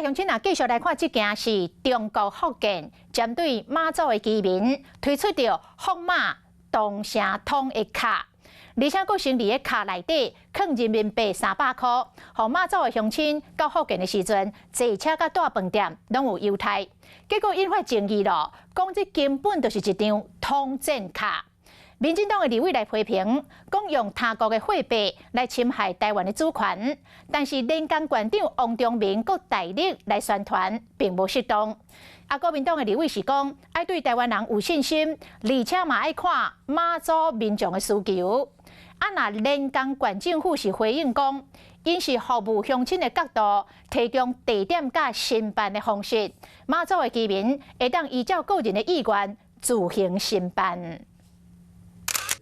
来，乡亲啊，继续来看这件是中国福建针对马祖的居民推出着福马同城通的卡，而且佫成伫个卡内底放人民币300块，互马祖的乡亲到福建的时阵，坐车甲住饭店拢有优待。结果引发争议咯，讲这根本就是一张通证卡。民进党的立委来批评，讲用他国的货币来侵害台湾的主权，但是连江县长王忠明佮大力来宣传，并无适当。国民党的立委是讲，爱对台湾人有信心，而且嘛爱看马祖民众的需求。若连江县政府是回应讲，因是服务乡亲的角度，提供地点甲申办的方式，马祖的居民会当依照个人的意愿自行申办。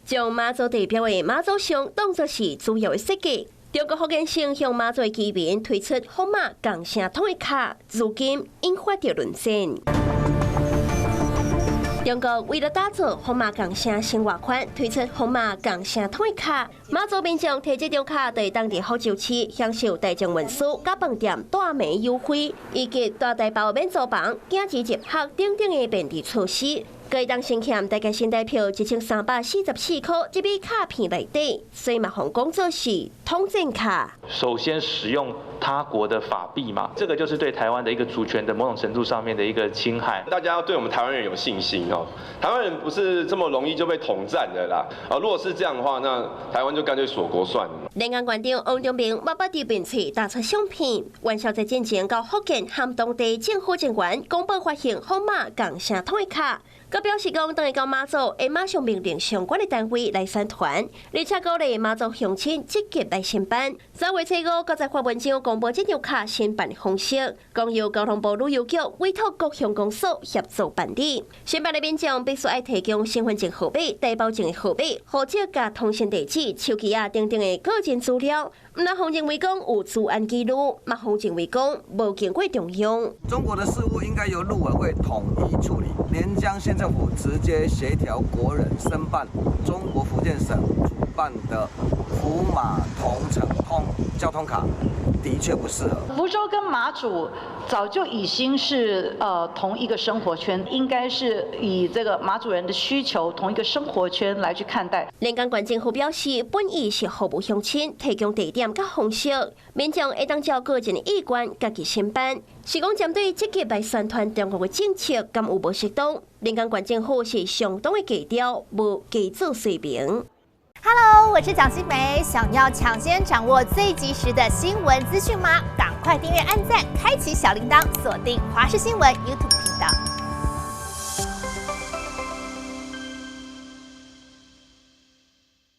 将马祖地标的马祖像当作是主要的设计。中国福建省向马祖的居民推出福马共城通的卡，如今引发着论战。中国为了打造福马共城生活圈，推出福马共城通的卡。马祖民众摕这张卡，在当地福州市享受大众运输、甲饭店大美优惠，以及大大包免租房、经济入学等等的便利措施。各当先欠大概新台票1344块，这笔卡片内底，所以嘛，红工作是通证卡。首先使用他国的法币嘛，这个就是对台湾的一个主权的某种程度上面的一个侵害。大家要对我们台湾人有信心哦，台湾人不是这么容易就被统战的啦。如果是这样的话，那台湾就干脆锁国算了。连江县长王忠明把地并且打出相片，元宵节进前到福建和当地政府人员公布发行福马共城通的卡。佮表示讲，当伊到马祖，会马上命令相关的单位来宣传，而且鼓励马祖乡亲积极来申办。3月初5，佮在发文章公布这张卡申办的方式，讲由交通部旅游局委托各乡公所协助办理。申办的民众必须要提供身份证号码、台胞证的号码、户籍甲通信地址、手机啊等等的个人资料。唔那方认为讲有治安记录，嘛方认为讲无经过中央。中国的事务应该由陆委会统一处理，连江县政府直接协调国人申办中国福建省主办的福马同城通交通卡，的确不适合。福州跟马祖早就已经是同一个生活圈，应该是以这个马祖人的需求同一个生活圈来去看待。连江县政府表示，本意是服务乡亲，提供地点甲方式，民众会当照个人的意愿家己申办。是讲针对积极来宣传中国的政策，敢有无适当？连江县政府是相当的低调，无加做说明。Hello， 我是蒋欣梅。想要抢先掌握最及时的新闻资讯吗？赶快订阅、按赞、开启小铃铛，锁定华视新闻 YouTube 频道。